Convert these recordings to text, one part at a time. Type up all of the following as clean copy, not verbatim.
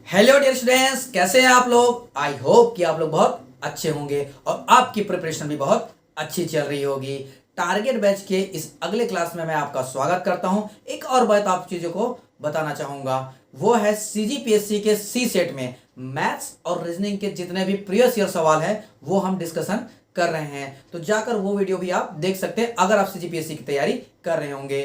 Hello dear students, कैसे हैं आप लोग। आई होप कि आप लोग बहुत अच्छे होंगे और आपकी प्रिपरेशन भी बहुत अच्छी चल रही होगी। टारगेट बैच के इस अगले क्लास में मैं आपका स्वागत करता हूं। एक और बात आप चीज़ों को बताना चाहूँगा, वो है सीजीपीएससी के सी सेट में मैथ्स और रीजनिंग के जितने भी प्रीवियस ईयर सवाल हैं वो हम डिस्कशन कर रहे हैं। तो जाकर वो वीडियो भी आप देख सकते हैं अगर आप सीजीपीएससी की तैयारी कर रहे होंगे।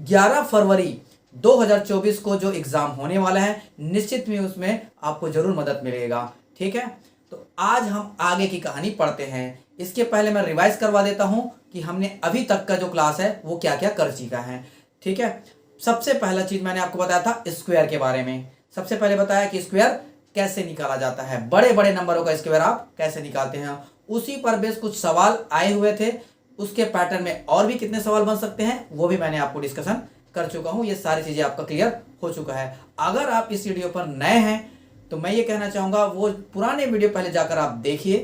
11 फरवरी 2024 को जो एग्जाम होने वाला है, निश्चित में उसमें आपको जरूर मदद मिलेगा। ठीक है, तो आज हम आगे की कहानी पढ़ते हैं। इसके पहले मैं रिवाइज करवा देता हूं कि हमने अभी तक का जो क्लास है वो क्या क्या कर चुका है। ठीक है, सबसे पहला चीज मैंने आपको बताया था स्क्वायर के बारे में। सबसे पहले बताया कि स्क्वायर कैसे निकाला जाता है, बड़े बड़े नंबरों का स्क्वायर आप कैसे निकालते हैं। उसी पर बेस कुछ सवाल आए हुए थे, उसके पैटर्न में और भी कितने सवाल बन सकते हैं वो भी मैंने आपको डिस्कशन कर चुका हूं। ये सारी चीजें आपका क्लियर हो चुका है। अगर आप इस वीडियो पर नए हैं तो मैं ये कहना चाहूंगा वो पुराने वीडियो पहले जाकर आप देखिए,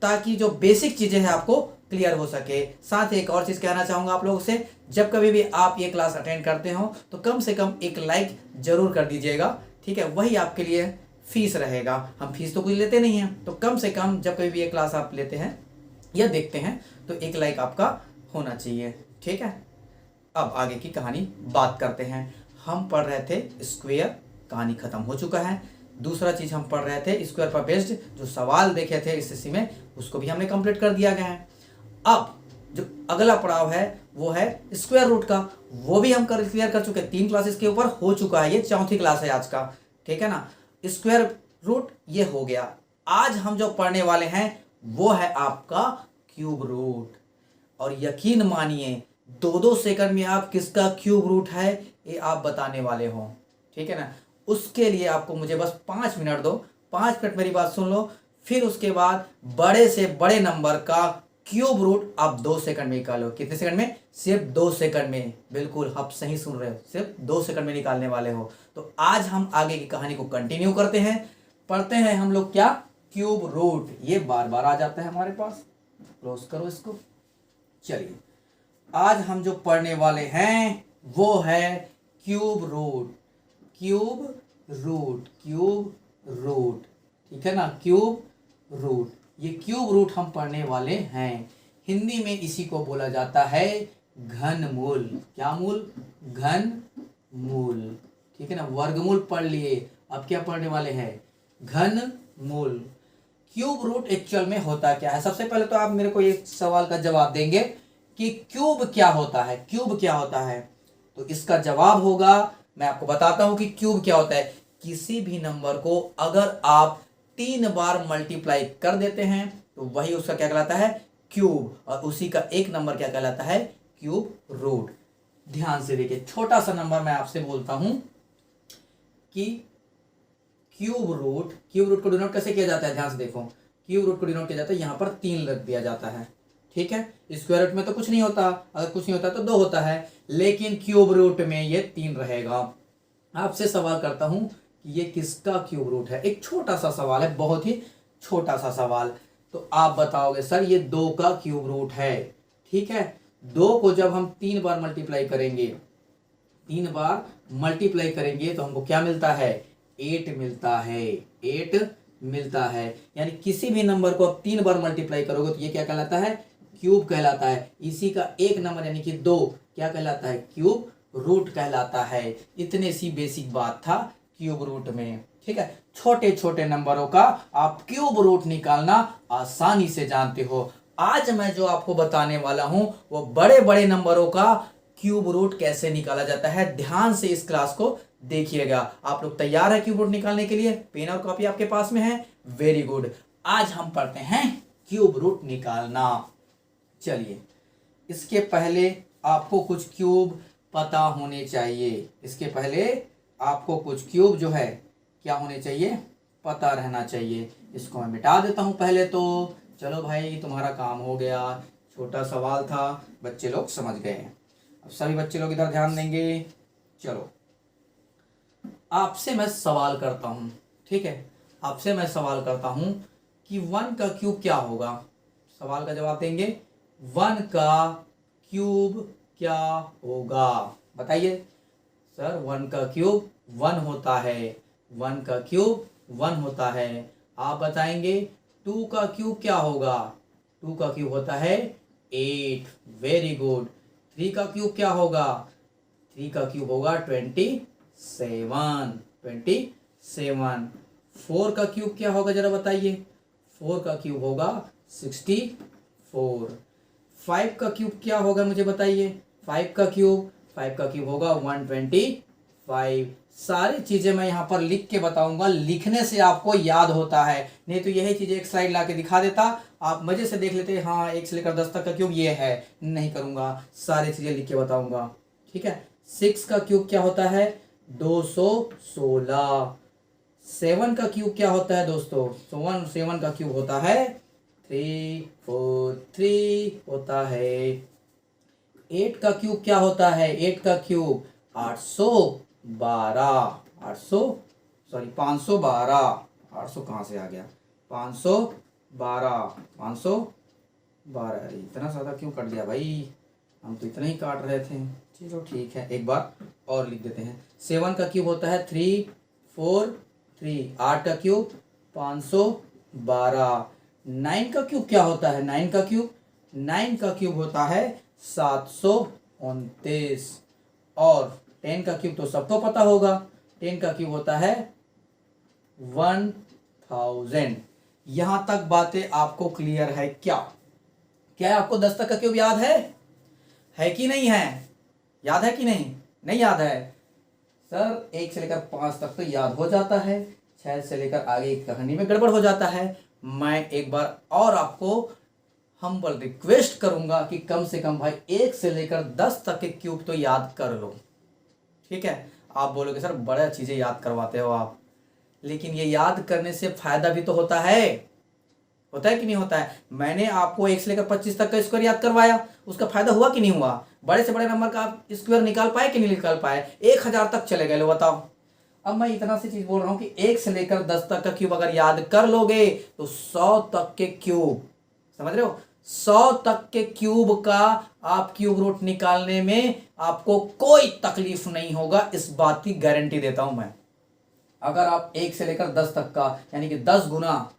ताकि जो बेसिक चीजें हैं आपको क्लियर हो सके। साथ ही एक और चीज कहना चाहूंगा आप लोगों से, जब कभी भी आप ये क्लास अटेंड करते हो तो कम से कम एक लाइक जरूर कर दीजिएगा। ठीक है, वही आपके लिए फीस रहेगा। हम फीस तो कोई लेते नहीं हैं, तो कम से कम जब कभी भी ये क्लास आप लेते हैं या देखते हैं तो एक लाइक आपका होना चाहिए। ठीक है, अब आगे की कहानी बात करते हैं। हम पढ़ रहे थे स्क्वायर, कहानी खत्म हो चुका है। दूसरा चीज हम पढ़ रहे थे स्क्वायर पर बेस्ड जो सवाल देखे थे एसएससी में, उसको भी हमने कंप्लीट कर दिया गया है। अब जो अगला पड़ाव है वो है स्क्वायर रूट का, वो भी हम क्लियर कर चुके हैं। 3 क्लासेस के ऊपर हो चुका है, ये चौथी क्लास है आज का। ठीक है ना, स्क्वायर रूट ये हो गया। आज हम जो पढ़ने वाले हैं वो है आपका क्यूब रूट। और यकीन मानिए 2-2 सेकंड में आप किसका क्यूब रूट है ये आप बताने वाले हो। ठीक है ना, उसके लिए आपको मुझे बस 5 मिनट दो। 5 मिनट मेरी बात सुन लो, फिर उसके बाद बड़े से बड़े नंबर का क्यूब रूट आप 2 सेकंड में निकालो। कितने सेकंड में? सिर्फ 2 सेकंड में। बिल्कुल आप सही सुन रहे हो, सिर्फ 2 सेकंड में निकालने वाले हो। तो आज हम आगे की कहानी को कंटिन्यू करते हैं। पढ़ते हैं हम लोग क्या, क्यूब रूट। ये बार बार आ जाता है हमारे पास, क्लोज करो इसको। चलिए, आज हम जो पढ़ने वाले हैं वो है cube root. Cube root, cube root. ठीक है ना, क्यूब रूट। ये क्यूब रूट हम पढ़ने वाले हैं। हिंदी में इसी को बोला जाता है घनमूल। क्या मूल? घन मूल। ठीक है ना, वर्गमूल पढ़ लिए, अब क्या पढ़ने वाले हैं? घनमूल। क्यूब रूट एक्चुअल में होता क्या है? सबसे पहले तो आप मेरे को एक सवाल का जवाब देंगे कि क्यूब क्या होता है। क्यूब क्या होता है? तो इसका जवाब होगा, मैं आपको बताता हूं कि क्यूब क्या होता है। किसी भी नंबर को अगर आप 3 बार मल्टीप्लाई कर देते हैं तो वही उसका क्या कहलाता है? क्यूब। और उसी का एक नंबर क्या कहलाता है? Cube root. ध्यान से देखिए, छोटा सा नंबर मैं आपसे बोलता हूं कि क्यूब रूट को डिनोट कैसे किया जाता है। ध्यान से देखो, क्यूब रूट को डिनोट किया जाता है, यहां पर 3 रख दिया जाता है। ठीक है, स्क्वायर रूट में तो कुछ नहीं होता, अगर कुछ नहीं होता तो 2 होता है, लेकिन क्यूब रूट में ये 3 रहेगा। आपसे सवाल करता हूं कि ये किसका क्यूब रूट है। एक छोटा सा सवाल है, बहुत ही छोटा सा सवाल। तो आप बताओगे सर ये 2 का क्यूब रूट है। ठीक है, 2 को जब हम 3 बार मल्टीप्लाई करेंगे, 3 बार मल्टीप्लाई करेंगे तो हमको क्या मिलता है? 8 मिलता है। 8 मिलता है, यानी किसी भी नंबर को आप 3 बार मल्टीप्लाई करोगे तो ये क्या कहलाता है? क्यूब कहलाता है। इसी का एक नंबर यानी कि 2 क्या कहलाता है? क्यूब रूट कहलाता है। इतने सी बेसिक बात था क्यूब रूट में। ठीक है, छोटे छोटे नंबरों का आप क्यूब रूट निकालना आसानी से जानते हो। आज मैं जो आपको बताने वाला हूं वो बड़े बड़े नंबरों का क्यूब रूट कैसे निकाला जाता है। ध्यान से इस क्लास को देखिएगा। आप लोग तैयार है क्यूब रूट निकालने के लिए? पेन और कॉपी आपके पास में है? Very good. आज हम पढ़ते हैं क्यूब रूट निकालना। चलिए, इसके पहले आपको कुछ क्यूब पता होने चाहिए। इसके पहले आपको कुछ क्यूब जो है क्या होने चाहिए? पता रहना चाहिए। इसको मैं मिटा देता हूं पहले तो। चलो भाई, तुम्हारा काम हो गया। छोटा सवाल था, बच्चे लोग समझ गए। अब सभी बच्चे लोग इधर ध्यान देंगे। चलो, आपसे मैं सवाल करता हूं। ठीक है, आपसे मैं सवाल करता हूं कि 1 का क्यूब क्या होगा। सवाल का जवाब देंगे, 1 का क्यूब क्या होगा? बताइए सर, 1 का क्यूब 1 होता है। 1 का क्यूब 1 होता है। आप बताएंगे 2 का क्यूब क्या होगा? 2 का क्यूब होता है 8। Very good. 3 का क्यूब क्या होगा? 3 का क्यूब होगा 27। 27। 4 का क्यूब क्या होगा जरा बताइए? 4 का क्यूब होगा 64। 5 का क्यूब क्या होगा मुझे बताइए? 5 का क्यूब होगा 125। सारी चीजें मैं यहाँ पर लिख के बताऊंगा, लिखने से आपको याद होता है, नहीं तो यही चीजें एक स्लाइड ला के दिखा देता, आप मजे से देख लेते, हाँ 1 से लेकर 10 तक का क्यूब ये है। नहीं करूंगा, सारी चीजें लिख के बताऊंगा। ठीक है। 6 का क्यूब क्या होता है? 216। 7 का क्यूब क्या होता है दोस्तों? 7 का क्यूब होता है 343 होता है। 8 का क्यूब क्या होता है? 8 का क्यूब 812। 512। 800 कहाँ से आ गया? 512। 512। अरे इतना ज़्यादा क्यों कट गया भाई? हम तो इतना ही काट रहे थे। चलो ठीक है, एक बार और लिख देते हैं। 7 का क्यूब होता है 343। 8 का क्यूब 512। 9 का क्यूब क्या होता है? 9 का क्यूब होता है 729। और 10 का क्यूब तो सबको पता होगा, 10 का क्यूब होता है 1000। यहां तक बातें आपको क्लियर है क्या? क्या आपको 10 तक का क्यूब याद है कि नहीं है? याद है कि नहीं? नहीं याद है सर? 1 से लेकर 5 तक तो याद हो जाता है, 6 से लेकर आगे कहानी में गड़बड़ हो जाता है। मैं एक बार और आपको हम्बल रिक्वेस्ट करूंगा कि कम से कम भाई 1 से लेकर 10 तक के क्यूब तो याद कर लो। ठीक है। आप बोलोगे सर बड़ा चीजें याद करवाते हो आप, लेकिन ये याद करने से फायदा भी तो होता है कि नहीं होता है? मैंने आपको 1 से लेकर 25 तक का स्क्वायर याद करवाया, उसका फायदा हुआ कि नहीं हुआ? बड़े से बड़े नंबर का आप स्क्वायर निकाल पाए कि नहीं निकाल पाए? 1000 तक चले गए, लो बताओ। अब मैं इतना सी चीज बोल रहा हूं कि 1 से लेकर 10 तक का क्यूब अगर याद कर लोगे तो 100 तक के क्यूब, समझ रहे हो, 100 तक के क्यूब का आप क्यूब रूट निकालने में आपको कोई तकलीफ नहीं होगा, इस बात की गारंटी देता हूं मैं। अगर आप 1 से लेकर 10 तक का यानी कि 10 गुना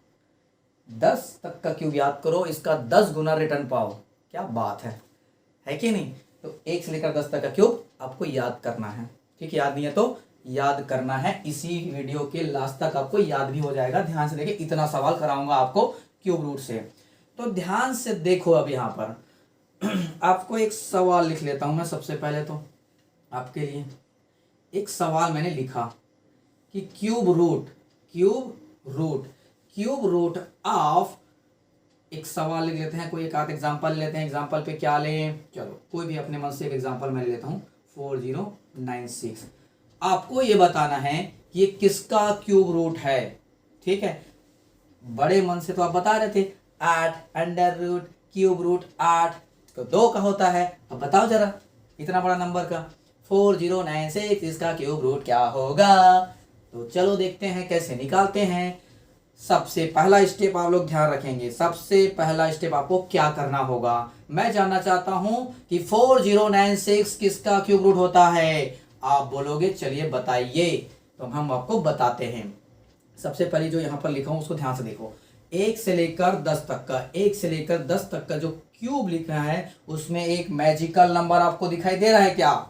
10 तक का क्यूब याद करो, इसका 10 गुना रिटर्न पाओ, क्या बात है कि नहीं? तो 1 से लेकर 10 तक का क्यूब आपको याद करना है। ठीक है, याद नहीं है तो याद करना है। इसी वीडियो के लास्ट तक आपको याद भी हो जाएगा। ध्यान से देखिए, इतना सवाल कराऊंगा आपको क्यूब रूट से, तो ध्यान से देखो। अब यहाँ पर आपको एक सवाल लिख लेता हूं मैं। सबसे पहले तो आपके लिए एक सवाल मैंने लिखा कि क्यूब रूट ऑफ, एक सवाल लिख लेते हैं, कोई एक आध एग्जांपल लेते हैं। एग्जांपल पे क्या लें? चलो कोई भी अपने मन से एक एग्जांपल मैं ले लेता हूं। 4096। आपको ये बताना है कि ये किसका क्यूब रूट है। ठीक है, बड़े मन से तो आप बता रहे थे 8 अंडर रूट क्यूब रूट 8 तो 2 का होता है। अब बताओ जरा इतना बड़ा नंबर का 4096 इसका क्यूब रूट क्या होगा? तो चलो देखते हैं कैसे निकालते हैं। सबसे पहला स्टेप आप लोग ध्यान रखेंगे। सबसे पहला स्टेप आपको क्या करना होगा, मैं जानना चाहता हूं कि 4096 किसका क्यूब रूट होता है। आप बोलोगे चलिए बताइए, तो हम आपको बताते हैं। सबसे पहले जो यहां पर लिखा हूं उसको ध्यान से देखो। 1 से लेकर 10 तक का, 1 से लेकर 10 तक का जो क्यूब लिखा है उसमें एक मैजिकल नंबर आपको दिखाई दे रहा है क्या?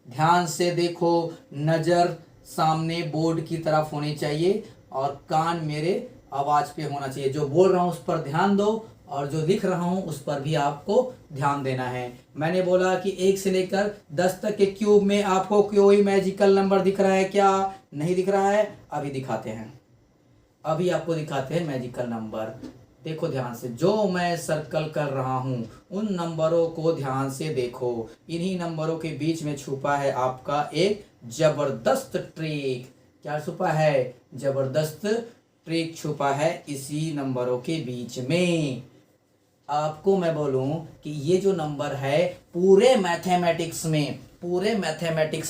ध्यान से देखो, नजर सामने बोर्ड की तरफ होनी चाहिए और कान मेरे आवाज पे होना चाहिए। जो बोल रहा हूं उस पर ध्यान दो और जो लिख रहा हूं उस पर भी आपको ध्यान देना है। मैंने बोला कि 1 से लेकर 10 तक के क्यूब में आपको कोई मैजिकल नंबर दिख रहा है क्या? नहीं दिख रहा है? अभी दिखाते हैं, अभी आपको दिखाते हैं मैजिकल नंबर। देखो ध्यान से, जो मैं सर्कल कर रहा हूं उन नंबरों को ध्यान से देखो। इन्हीं नंबरों के बीच में छुपा है आपका एक जबरदस्त ट्रिक। क्या छुपा है? जबरदस्त ट्रिक छुपा है इसी नंबरों के बीच में। आपको मैं बोलूं कि ये जो नंबर है पूरे मैथमेटिक्स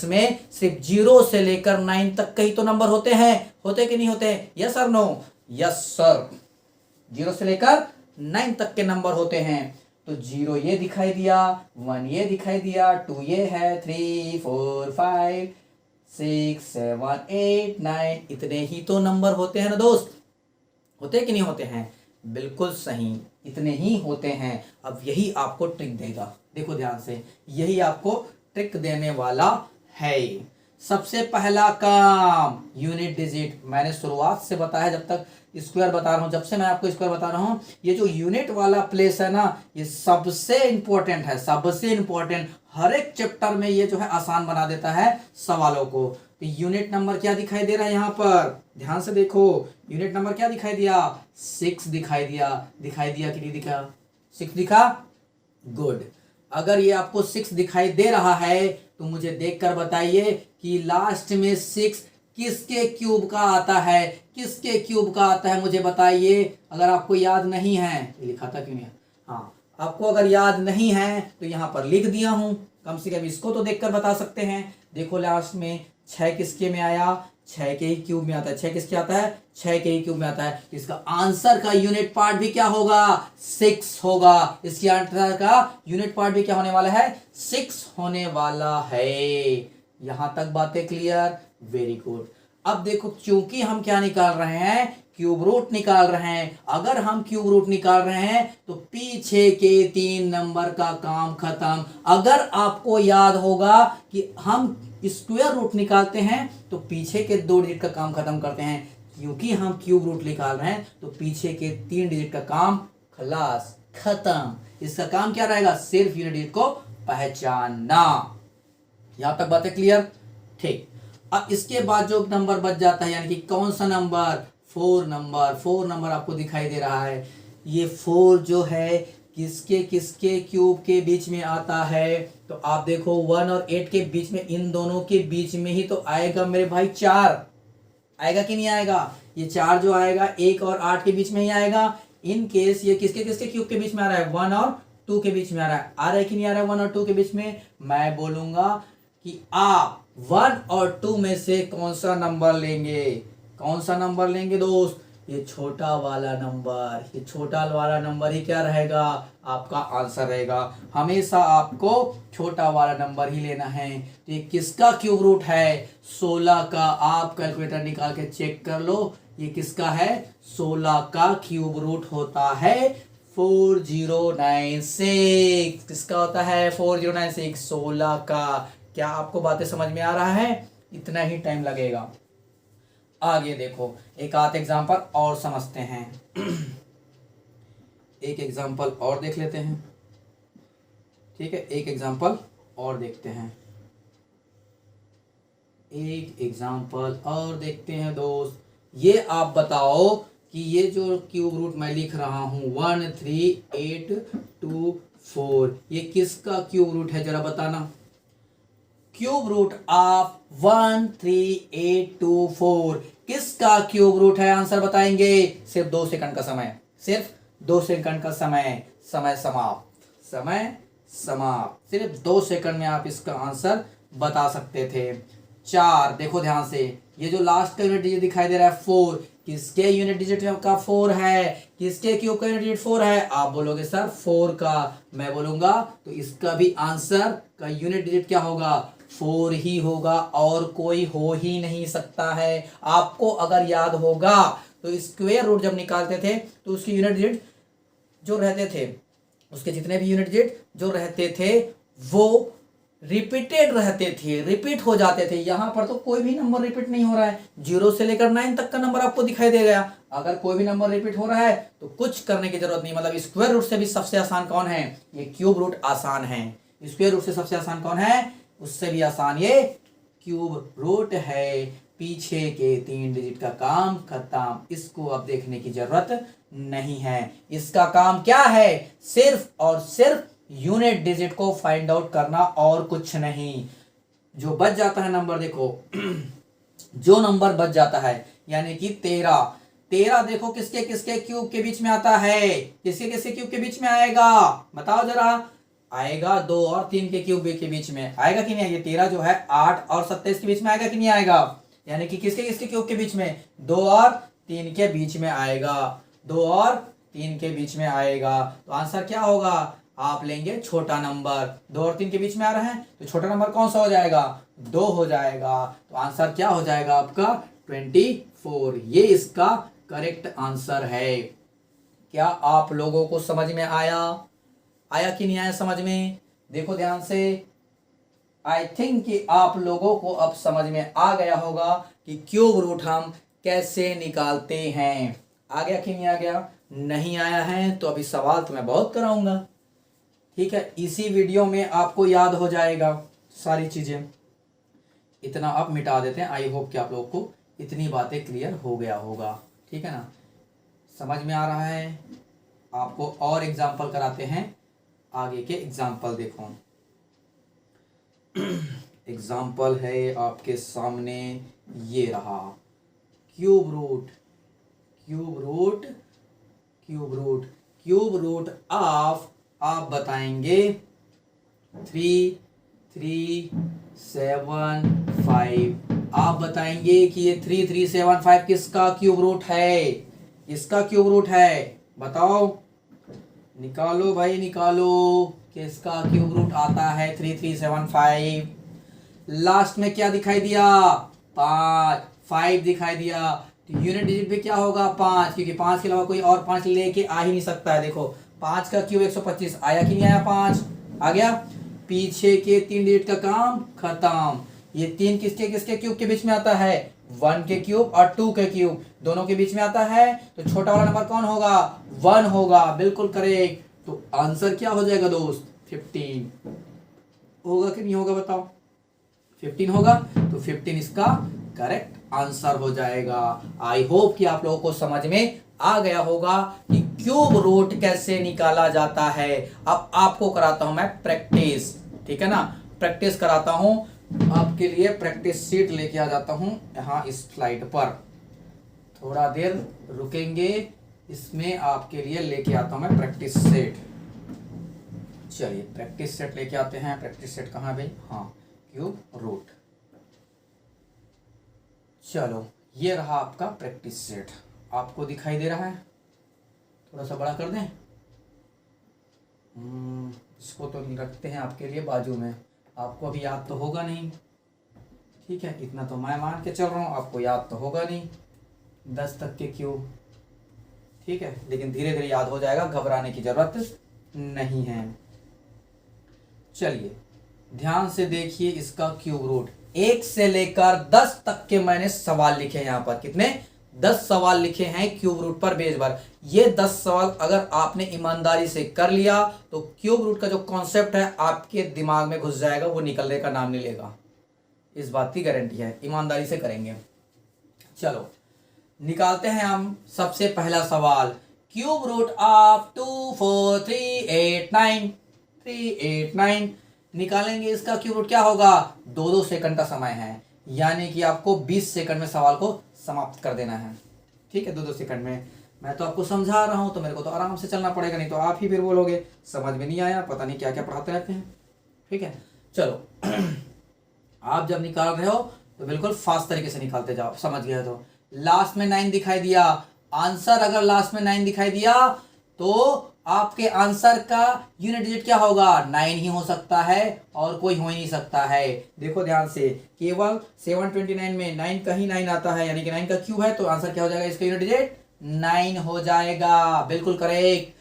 में सिर्फ 0 से लेकर 9 तक के ही तो नंबर होते कि नहीं होते? यस और नो? यस सर, 0 से लेकर 9 तक के नंबर होते हैं। तो 0 ये दिखाई दिया, 1 ये दिखाई दिया, 2 ये है, 3 4 5 6 7 8 9, इतने ही तो नंबर होते हैं ना दोस्त, होते कि नहीं होते हैं? बिल्कुल सही, इतने ही होते हैं। अब यही आपको ट्रिक देगा, देखो ध्यान से, यही आपको ट्रिक देने वाला है। सबसे पहला काम यूनिट डिजिट, मैंने शुरुआत से बताया, जब तक स्क्वायर बता रहा हूं, जब से मैं आपको स्क्वायर बता रहा हूं, ये जो यूनिट वाला प्लेस है ना, ये सबसे इंपॉर्टेंट है, सबसे इंपॉर्टेंट। हर एक चैप्टर में ये जो है आसान बना देता है सवालों को। तो यूनिट नंबर क्या दिखाई दे रहा है यहाँ पर, ध्यान से देखो, यूनिट नंबर क्या दिखाई दिया? 6 दिखाई दिया। दिखाई दिया कि नहीं दिखा? 6 दिखा, गुड। अगर ये आपको 6 दिखाई दे रहा है तो मुझे देखकर बताइए कि लास्ट में 6 किसके क्यूब का आता है, किसके क्यूब का आता है, मुझे बताइए। अगर आपको याद नहीं है, लिखा था क्यों नहीं? हाँ, आपको अगर याद नहीं है तो यहाँ पर लिख दिया हूं, कम से कम इसको तो देखकर बता सकते हैं। देखो लास्ट में 6 किसके में आया? 6 के ही क्यूब में आता है। 6 किसके आता है? 6 के ही क्यूब में आता है। इसका आंसर का यूनिट पार्ट भी क्या होगा? 6 होगा। इसके आंसर का यूनिट पार्ट भी क्या होने वाला है? 6 होने वाला है। यहां तक बातें क्लियर? Very good. अब देखो, क्योंकि हम क्या निकाल रहे हैं? क्यूब रूट निकाल रहे हैं। अगर हम क्यूब रूट निकाल रहे हैं तो पीछे के 3 नंबर का काम खत्म। अगर आपको याद होगा कि हम स्क्वायर रूट निकालते हैं तो पीछे के 2 डिजिट का काम खत्म करते हैं, क्योंकि हम क्यूब रूट निकाल रहे हैं तो पीछे के 3 डिजिट का काम खलास, खत्म। इसका काम क्या रहेगा? सिर्फ यूनिट डिजिट को पहचानना। यहां तक बातें क्लियर? ठीक। अब इसके बाद जो नंबर बच जाता है, यानी कि कौन सा नंबर? 4 नंबर। 4 नंबर आपको दिखाई दे रहा है। ये 4 जो है किसके किसके क्यूब के बीच में आता है? तो आप देखो 1 और 8 के बीच में, इन दोनों के बीच में ही तो आएगा मेरे भाई 4। आएगा कि नहीं आएगा? ये 4 जो आएगा 1 और 8 के बीच में ही आएगा। इन केस ये किसके किसके क्यूब के बीच में आ रहा है? 1 और 2 के बीच में आ रहा है। आ रहा है कि नहीं आ रहा है 1 और 2 के बीच में? मैं बोलूंगा कि आप 1 और 2 में से कौन सा नंबर लेंगे? कौन सा नंबर लेंगे दोस्त? ये छोटा वाला नंबर। ये छोटा वाला नंबर ही क्या रहेगा? आपका आंसर रहेगा। हमेशा आपको छोटा वाला नंबर ही लेना है। तो ये किसका क्यूब रूट है? 16 का। आप कैलकुलेटर निकाल के चेक कर लो, ये किसका है? 16 का क्यूब रूट होता है 4096। किसका होता है? 4096, 16 का। क्या आपको बातें समझ में आ रहा है? इतना ही टाइम लगेगा। आगे देखो, एक आध एग्जांपल और समझते हैं। एक एग्जांपल और देख लेते हैं, ठीक है? एक एग्जांपल और देखते हैं, एक एग्जांपल और देखते हैं दोस्त। ये आप बताओ कि ये जो क्यूब रूट मैं लिख रहा हूं 13824, ये किसका क्यूब रूट है? जरा बताना। क्यूब रूट ऑफ 13824 किसका क्यूब रूट है? आंसर बताएंगे। सिर्फ 2 सेकंड का समय, सिर्फ 2 सेकंड का समय। समय समाप्त, समय समाप्त। सिर्फ 2 सेकंड में आप इसका आंसर बता सकते थे। 4, देखो ध्यान से, ये जो लास्ट का यूनिट डिजिट दिखाई दे रहा है 4, किसके यूनिट डिजिट का 4 है? किसके क्यूब का यूनिट डिजिट 4 है? आप बोलोगे सर 4 का। मैं बोलूंगा तो इसका भी आंसर का यूनिट डिजिट क्या होगा? 4 ही होगा, और कोई हो ही नहीं सकता है। आपको अगर याद होगा तो स्क्वायर रूट जब निकालते थे तो उसके यूनिट डिजिट जो रहते थे, उसके जितने भी यूनिट डिजिट जो रहते थे वो रिपीटेड रहते थे, रिपीट हो जाते थे। यहां पर तो कोई भी नंबर रिपीट नहीं हो रहा है। 0 से लेकर 9 तक का नंबर आपको दिखाई दे गया। अगर कोई भी नंबर रिपीट हो रहा है तो कुछ करने की जरूरत नहीं। मतलब स्क्वायर रूट से भी सबसे आसान कौन है? ये क्यूब रूट आसान है। स्क्वायर रूट से सबसे आसान कौन है? उससे भी आसान ये क्यूब रूट है। पीछे के 3 डिजिट का काम खत्म। इसको अब देखने की जरूरत नहीं है। इसका काम क्या है? सिर्फ और सिर्फ यूनिट डिजिट को फाइंड आउट करना, और कुछ नहीं। जो बच जाता है नंबर, देखो जो नंबर बच जाता है, यानी कि 13 देखो किसके किसके क्यूब के बीच में आता है? किसके किसके क्यूब के बीच में आएगा? बताओ जरा। आएगा 2 और 3 के क्यूब के बीच में। आएगा कि नहीं आएगा? 13 जो है 8 और 27 के बीच में आएगा कि नहीं आएगा? यानी कि किसके किसके क्यूब के बीच में? 2 और 3 के बीच में आएगा। 2 और 3 के बीच में आएगा। तो आंसर क्या होगा? आप लेंगे छोटा नंबर। 2 और 3 के बीच में आ रहा है तो छोटा नंबर कौन सा हो जाएगा? 2 हो जाएगा। तो आंसर क्या हो जाएगा आपका 24। ये इसका करेक्ट आंसर है। क्या आप लोगों को समझ में आया? आया कि नहीं आया समझ में? देखो ध्यान से। आई थिंक कि आप लोगों को अब समझ में आ गया होगा कि क्यूब रूट हम कैसे निकालते हैं। आ गया कि नहीं आ गया? नहीं आया है तो अभी सवाल तो मैं बहुत कराऊंगा। ठीक है, इसी वीडियो में आपको याद हो जाएगा सारी चीजें। इतना अब मिटा देते हैं। आई होप कि आप लोगों को इतनी बातें क्लियर हो गया होगा। ठीक है ना, समझ में आ रहा है? आपको और एग्जाम्पल कराते हैं। आगे के एग्जाम्पल देखो। एग्जाम्पल है आपके सामने, ये रहा। Cube root, cube root, cube root, cube root of, आप बताएंगे 3, 3, 7, 5। आप बताएंगे कि ये 3, 3, 7, 5 किसका क्यूब रूट है? इसका क्यूब रूट है। बताओ, निकालो भाई निकालो, किसका क्यूब रूट आता है 3, 3, 7, 5। लास्ट में क्या दिखाई दिया? 5 दिखाई दिया। तो यूनिट डिजिट पे क्या होगा? 5, क्योंकि 5 के अलावा कोई और 5 लेके आ ही नहीं सकता है। देखो 5 का क्यूब 125 आया कि नहीं आया? 5 आ गया। पीछे के 3 डिजिट का काम खत्म। ये 3 किसके किसके क्यूब के बीच में आता है? 1 के क्यूब और 2 के क्यूब दोनों के बीच में आता है। तो छोटा वाला नंबर कौन होगा? 1 होगा। बिल्कुल करेक्ट। तो आंसर क्या हो जाएगा दोस्त? 15 होगा कि नहीं होगा? बताओ। 15 होगा। तो 15 इसका करेक्ट आंसर हो जाएगा। आई होप कि आप लोगों को समझ में आ गया होगा कि क्यूब रूट कैसे निकाला जाता है। अब आपको कराता हूं मैं प्रैक्टिस। ठीक है ना, प्रैक्टिस कराता हूं आपके लिए। प्रैक्टिस शीट लेके आ जाता हूं यहां इस स्लाइड पर। थोड़ा देर रुकेंगे, इसमें आपके लिए लेके आता हूं मैं प्रैक्टिस सेट। चलिए प्रैक्टिस सेट लेके आते हैं। प्रैक्टिस सेट कहाँ है भाई? हाँ, क्यूब रूट। चलो ये रहा आपका प्रैक्टिस सेट। आपको दिखाई दे रहा है? थोड़ा सा बड़ा कर दें। इसको तो रखते हैं आपके लिए बाजू में। आपको अभी याद तो होगा नहीं। ठीक है, इतना तो मैं मान के चल रहा हूँ, आपको याद तो होगा नहीं 10 तक के क्यूब। ठीक है, लेकिन धीरे धीरे याद हो जाएगा, घबराने की जरूरत नहीं है। चलिए ध्यान से देखिए इसका क्यूब रूट। 1 से लेकर 10 तक के मैंने सवाल लिखे हैं यहाँ पर। कितने? 10 सवाल लिखे हैं क्यूब रूट पर बेस बार। ये 10 सवाल अगर आपने ईमानदारी से कर लिया तो क्यूब रूट का जो कॉन्सेप्ट है आपके दिमाग में घुस जाएगा, वो निकलने का नाम नहीं लेगा। इस बात की गारंटी है, ईमानदारी से करेंगे। चलो निकालते हैं हम सबसे पहला सवाल। क्यूब रूट ऑफ 2, 4, 3, 8, 9, 3, 8, 9 निकालेंगे। इसका क्यूब रूट क्या होगा? 2-2 सेकंड का समय है, यानी कि आपको 20 सेकंड में सवाल को समाप्त कर देना है। ठीक है, 2-2 सेकंड में। मैं तो आपको समझा रहा हूं तो मेरे को तो आराम से चलना पड़ेगा, नहीं तो आप ही फिर बोलोगे समझ में नहीं आया, पता नहीं क्या क्या पढ़ाते रहते हैं। ठीक है, चलो आप जब निकाल रहे हो तो बिल्कुल फास्ट तरीके से निकालते जाओ। समझ गए तो लास्ट में 9 दिखाई दिया। आंसर अगर लास्ट में 9 दिखाई दिया तो आपके आंसर का यूनिट डिजिट क्या होगा? 9 ही हो सकता है और कोई हो ही नहीं सकता है। देखो ध्यान से, केवल 729 में 9 का ही 9 आता है, यानी कि 9 का क्यूब है। तो आंसर क्या हो जाएगा? इसका यूनिट डिजिट 9 हो जाएगा। बिल्कुल करेक्ट।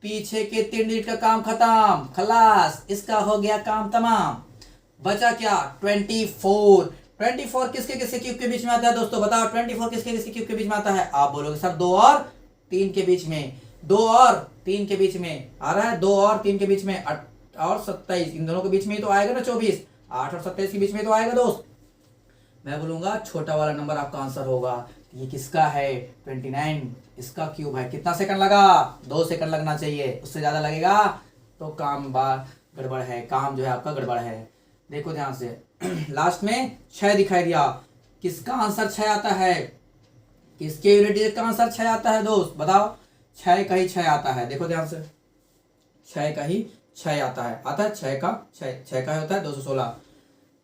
पीछे के 3 डिजिट का काम खत्म, खलास, इसका हो गया काम तमाम। बचा क्या? 24। 24 किसके किसके क्यूब के बीच में आता है दोस्तों? बताओ 24 किसके किसके क्यूब के बीच में आता है? आप बोलोगे सर 2 और 3 के बीच में। 2 और 3 के बीच में आ रहा है। 2 और 3 के बीच में, 8 और 27 इन दोनों के बीच में ही तो आएगा ना 24। 8 और 27 के बीच में तो आएगा दोस्त। मैं बोलूंगा छोटा वाला नंबर आपका आंसर होगा। ये किसका है? 29 इसका क्यूब है। कितना सेकंड लगा? 2 सेकंड लगना चाहिए, उससे ज्यादा लगेगा तो काम गड़बड़ है, काम जो है आपका गड़बड़ है। देखो ध्यान से लास्ट में 6 दिखाई दिया। किसका आंसर 6 आता है? किसके यूनिट डिजिट का आंसर 6 आता है दोस्त? बताओ। 6 का ही 6 आता है। देखो ध्यान से, 6 का ही 6 आता है। 6 का 6 का होता है 216।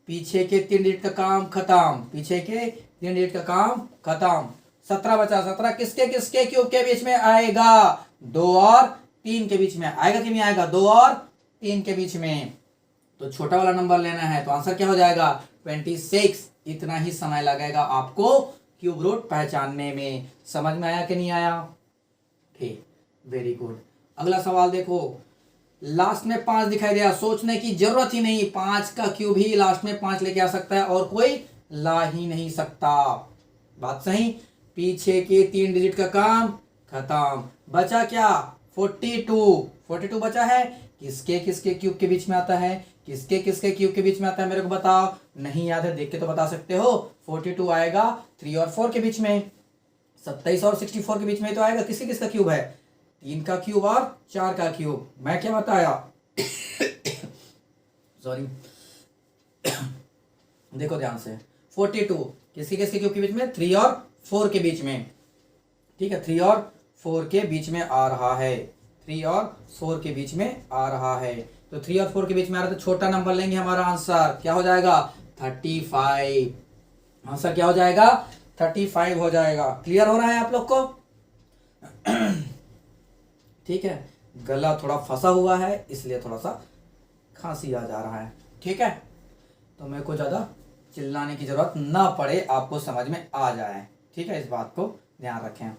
पीछे के 3 डिजिट का काम खत्म। पीछे के 3 डिजिट का काम खत्म। 17 बचा। 17 किसके किसके क्यूब के बीच में आएगा? 2 और 3 के बीच में आएगा कि नहीं आएगा? 2 और 3 के बीच में। तो छोटा वाला नंबर लेना है तो आंसर क्या हो जाएगा? 26। इतना ही समय लगेगा आपको क्यूब रूट पहचानने में। समझ में आया कि नहीं आया? ठीक, वेरी गुड। अगला सवाल देखो, लास्ट में 5 दिखाई दिया, सोचने की जरूरत ही नहीं, 5 का क्यूब ही लास्ट में 5 लेके आ सकता है और कोई ला ही नहीं सकता। बात सही। पीछे के 3 डिजिट का काम खत्म। बचा क्या? 42 बचा है। किसके किसके क्यूब के बीच में आता है? किसके किसके क्यूब के बीच में आता है? मेरे को बताओ। नहीं याद है देख के तो बता सकते हो। 42 आएगा 3 और 4 के बीच में, 27 और 64 के बीच में तो आएगा। किसके किसका क्यूब है? 3 का क्यूब और 4 का क्यूब। मैं क्या बताया? सॉरी। देखो ध्यान से, 42 किसके किसके क्यूब के बीच में? 3 और 4 के बीच में। ठीक है, 3 और 4 के बीच में आ रहा है। 3 और 4 के बीच में आ रहा है। तो 3 और 4 के बीच में आ रहा है तो छोटा नंबर लेंगे। हमारा आंसर क्या हो जाएगा? 35। आंसर क्या हो जाएगा? 35 हो जाएगा। क्लियर हो रहा है आप लोग को? ठीक है, गला थोड़ा फंसा हुआ है इसलिए थोड़ा सा खांसी आ जा रहा है। ठीक है, तो मेरे को ज़्यादा चिल्लाने की जरूरत ना पड़े, आपको समझ में आ जाए। ठीक है, इस बात को ध्यान रखें।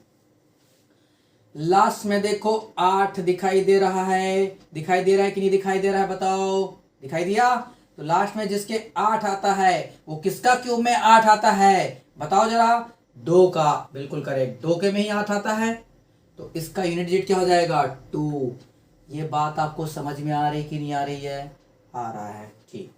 लास्ट में देखो 8 दिखाई दे रहा है। दिखाई दे रहा है कि नहीं दिखाई दे रहा है? बताओ। दिखाई दिया? तो लास्ट में जिसके 8 आता है वो किसका क्यूब में 8 आता है? बताओ जरा। 2 का। बिल्कुल करेक्ट, 2 के में ही 8 आता है। तो इसका यूनिट डिजिट क्या हो जाएगा? 2। ये बात आपको समझ में आ रही कि नहीं आ रही है? आ रहा है। ठीक,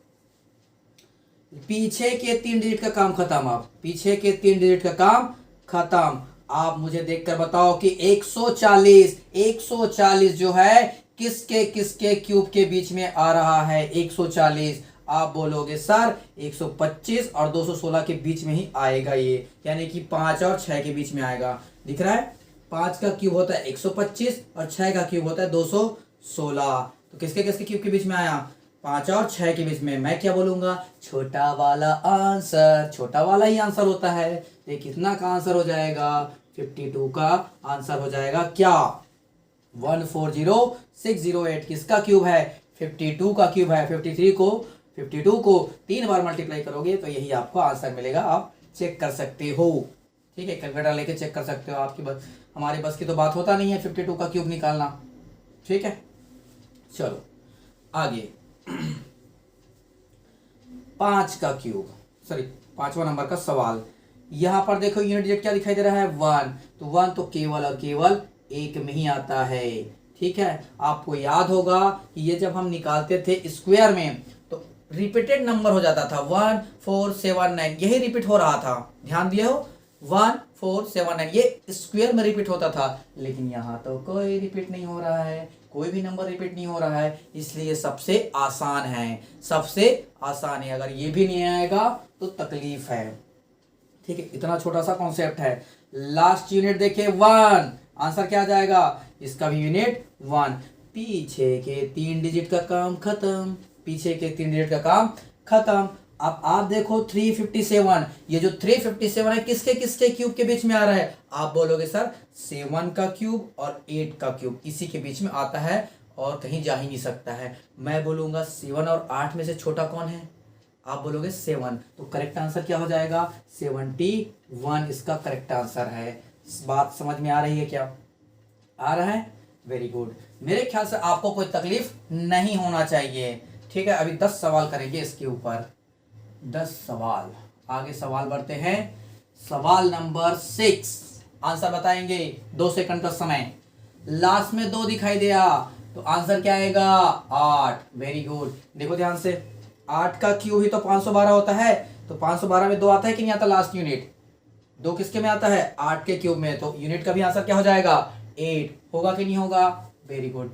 पीछे के 3 डिजिट का काम खत्म। अब पीछे के 3 डिजिट का काम खत्म। आप मुझे देखकर बताओ कि 140 जो है किसके किसके क्यूब के बीच में आ रहा है? 140। आप बोलोगे सर 125 और 216 के बीच में ही आएगा ये, यानी कि 5 और 6 के बीच में आएगा। दिख रहा है? 5 का क्यूब होता है 125 और 6 का क्यूब होता है 216। तो किसके किसके क्यूब के बीच में आया? 5 और 6 के बीच में। मैं क्या बोलूंगा? छोटा वाला आंसर। छोटा वाला ही आंसर होता है। ये कितना का आंसर हो जाएगा? 52 का आंसर हो जाएगा। क्या? 140608 किसका क्यूब है? 52 का क्यूब है। 52 को 3 बार मल्टीप्लाई करोगे तो यही आपको आंसर मिलेगा। आप चेक कर सकते हो। ठीक है, कैलकुलेटर लेके चेक कर सकते हो। आपकी बस, हमारी बस की तो बात होता नहीं है 52 का क्यूब निकालना। ठीक है, चलो आगे। 5 का क्यूब, सॉरी 5वां नंबर का सवाल। यहां पर देखो यूनिट डिजिट क्या दिखाई दे रहा है? 1। तो 1 तो केवल और केवल 1 में ही आता है। ठीक है, आपको याद होगा कि ये जब हम निकालते थे स्क्वायर में तो रिपीटेड नंबर हो जाता था। 1 4 7 9 यही रिपीट हो रहा था। ध्यान दिए हो? 1 4 7 9 ये स्क्वायर में रिपीट होता था। लेकिन यहाँ तो कोई रिपीट नहीं हो रहा है, कोई भी नंबर रिपीट नहीं हो रहा है, इसलिए सबसे आसान है। सबसे आसान है। अगर ये भी नहीं आएगा तो तकलीफ है। ठीक है, इतना छोटा सा कॉन्सेप्ट है। लास्ट यूनिट देखिए 1। आंसर क्या आ जाएगा? इसका भी यूनिट 1। पीछे के 3 डिजिट का काम खत्म। पीछे के 3 डिजिट का काम खत्म। अब आप देखो 357। ये जो 357 है किसके किसके क्यूब के बीच में आ रहा है? आप बोलोगे सर 7 का क्यूब और 8 का क्यूब इसी के बीच में आता है और कहीं जा ही नहीं सकता है। मैं बोलूंगा 7 और 8 में से छोटा कौन है? आप बोलोगे 7। तो करेक्ट आंसर क्या हो जाएगा? 71 इसका करेक्ट आंसर है। बात समझ में आ रही है क्या? आ रहा है? Very good. मेरे ख्याल से आपको कोई तकलीफ नहीं होना चाहिए। ठीक है, अभी 10 सवाल करेंगे इसके ऊपर। 10 सवाल। आगे सवाल बढ़ते हैं। सवाल नंबर 6। आंसर बताएंगे 2 सेकंड का समय। लास्ट में 2 दिखाई दिया तो आंसर क्या आएगा? 8। Very good. देखो ध्यान से, 8 का क्यूब ही तो 512 होता है। तो 512 में 2 आता है कि नहीं आता? लास्ट यूनिट 2 किसके में आता है? 8 के क्यूब में। तो यूनिट का भी आंसर क्या हो जाएगा? 8 होगा कि नहीं होगा? Very good.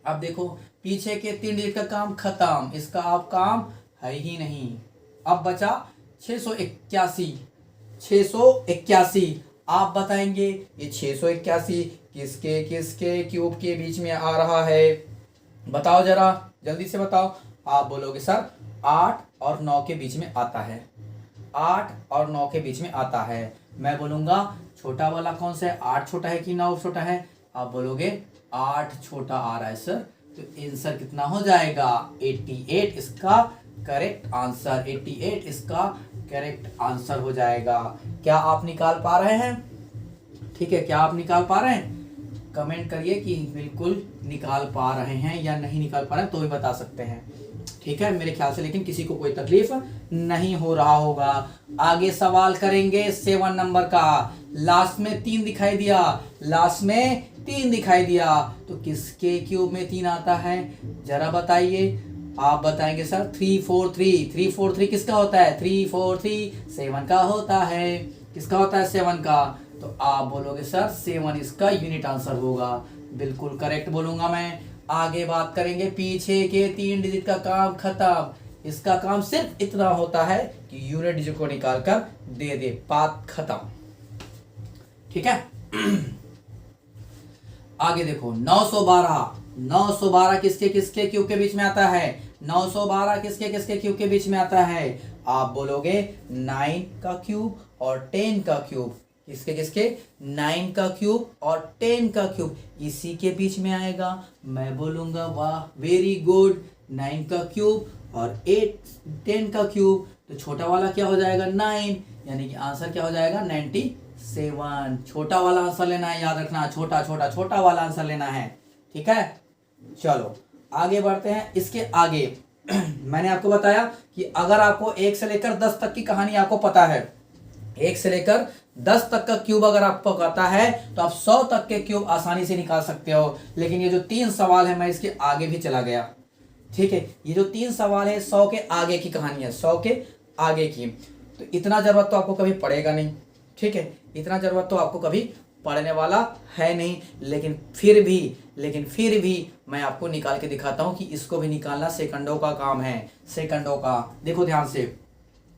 अब देखो पीछे के 3 डिजिट का काम खत्म, इसका अब काम है ही नहीं। अब बचा 681। 681 आप बताएंगे ये 681 किसके किसके क्यूब के बीच में आ रहा है? बताओ जरा, जल्दी से बताओ। आप बोलोगे सर 8 और 9 के बीच में आता है। 8 और 9 के बीच में आता है। मैं बोलूंगा छोटा वाला कौन सा है? 8 छोटा है कि 9 छोटा है? आप बोलोगे 8 छोटा आ रहा है सर। तो आंसर कितना हो जाएगा? 88 इसका करेक्ट आंसर। 88 इसका करेक्ट आंसर हो जाएगा। क्या आप निकाल पा रहे हैं? ठीक है, क्या आप निकाल पा रहे हैं? कमेंट करिए कि बिल्कुल निकाल पा रहे हैं या नहीं निकाल पा रहे हैं, तो भी बता सकते हैं। ठीक है, मेरे ख्याल से लेकिन किसी को कोई तकलीफ नहीं हो रहा होगा। आगे सवाल करेंगे 7 नंबर का। लास्ट में 3 दिखाई दिया, लास्ट में 3 दिखाई दिया, तो किसके क्यूब में 3 आता है जरा बताइए। आप बताएंगे सर 343। 343 किसका होता है? 343 7 का होता है। किसका होता है? 7 का। तो आप बोलोगे सर 7 इसका यूनिट आंसर होगा। बिल्कुल करेक्ट बोलूंगा मैं। आगे बात करेंगे पीछे के 3 डिजिट का काम खत्म। इसका काम सिर्फ इतना होता है कि यूनिट डिजिट को निकाल कर दे दे, बात खत्म। ठीक है। आगे देखो 912। 912 किसके किसके क्यूब के बीच में आता है? 912 किसके किसके क्यूब के बीच में आता है? आप बोलोगे 9 का क्यूब और 10 का क्यूब। किसके किसके? 9 का क्यूब और 10 का क्यूब इसी के बीच में आएगा। मैं बोलूंगा वाह, वेरी गुड। 9 का क्यूब और 10 का क्यूब, तो छोटा वाला क्या हो जाएगा? 9, यानी कि आंसर क्या हो जाएगा? 97। छोटा वाला आंसर लेना है, याद रखना, छोटा छोटा छोटा वाला आंसर लेना है। ठीक है, चलो आगे बढ़ते हैं। इसके आगे मैंने आपको बताया कि अगर आपको 1 से लेकर 10 तक की कहानी आपको पता है, 1 से लेकर 10 तक का क्यूब अगर आपको पता है तो आप 100 तक के क्यूब आसानी से निकाल सकते हो। लेकिन ये जो 3 सवाल है मैं इसके आगे भी चला गया। ठीक है, ये जो 3 सवाल है 100 के आगे की कहानी है, 100 के आगे की। तो इतना जरूरत तो आपको कभी पड़ेगा नहीं। ठीक है, इतना जरूरत तो आपको कभी पड़ने वाला है नहीं। लेकिन फिर भी मैं आपको निकाल के दिखाता हूं कि इसको भी निकालना सेकंडों का काम है, सेकंडों का। देखो ध्यान से,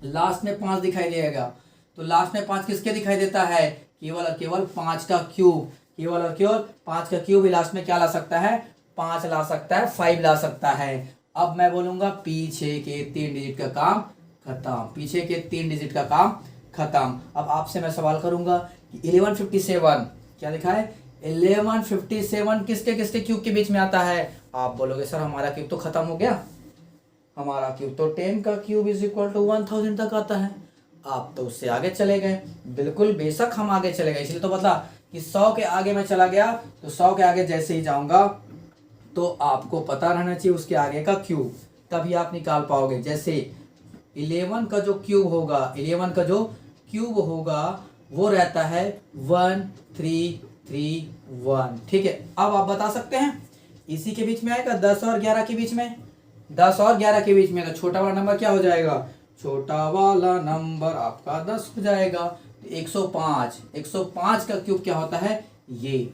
लास्ट में 5 दिखाई देगा, तो लास्ट में 5 किसके दिखाई देता है? केवल और केवल 5 का क्यूब। केवल और केवल 5 का क्यूब ही लास्ट में क्या ला सकता है? 5 ला सकता है, 5 ला सकता है। अब मैं बोलूंगा पीछे के 3 डिजिट का काम खत्म। पीछे के 3 डिजिट का काम खत्म। अब आपसे मैं सवाल करूंगा कि 1157 क्या लिखा है? 1157 किसके किसके क्यूब के बीच में आता है? आप बोलोगे सर हमारा क्यूब तो खत्म हो गया, हमारा क्यूब तो 10 का क्यूब इज इक्वल टू 1000 तक आता है। आप तो उससे आगे चले गए। बिल्कुल बेशक हम आगे चले गए, इसलिए तो बता कि 100 के आगे मैं चला गया। तो 100 के आगे जैसे ही जाऊंगा तो आपको पता रहना चाहिए उसके आगे का क्यूब, तभी आप निकाल पाओगे। जैसे 11 का जो क्यूब होगा, 11 का जो क्यूब होगा वो रहता है 1331। ठीक है, अब आप बता सकते हैं इसी के बीच में आएगा 10 और 11 के बीच में। 10 और 11 के बीच में तो छोटा वाला नंबर क्या हो जाएगा? छोटा वाला नंबर आपका 10 हो जाएगा। 105। 105 का क्यूब क्या होता है? ये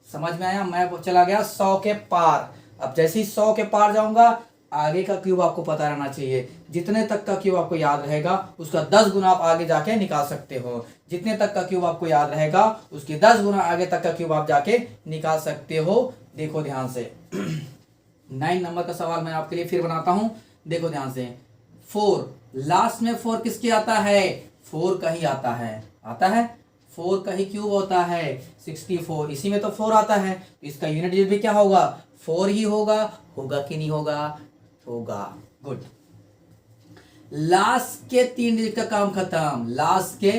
समझ में आया? मैं चला गया 100 के पार। अब जैसे ही 100 के पार जाऊंगा आगे का क्यूब आपको पता रहना चाहिए। जितने तक का क्यूब आपको याद रहेगा उसका 10 गुना आप आगे जाके निकाल सकते हो। जितने तक का क्यूब आपको याद रहेगा उसके 10 गुना आगे तक का क्यूब आप जाके निकाल सकते हो। देखो ध्यान से 9 नंबर का सवाल मैं आपके लिए फिर बनाता हूं। देखो ध्यान से, 4 लास्ट में 4 किसके आता है? 4 का ही आता है। आता है 4 का ही क्यूब होता है 64। इसी में तो 4 आता है, तो इसका यूनिट डिजिट भी क्या होगा? 4 ही होगा। होगा कि नहीं होगा? होगा। गुड। लास्ट के 3 डिजिट का काम खत्म। लास्ट के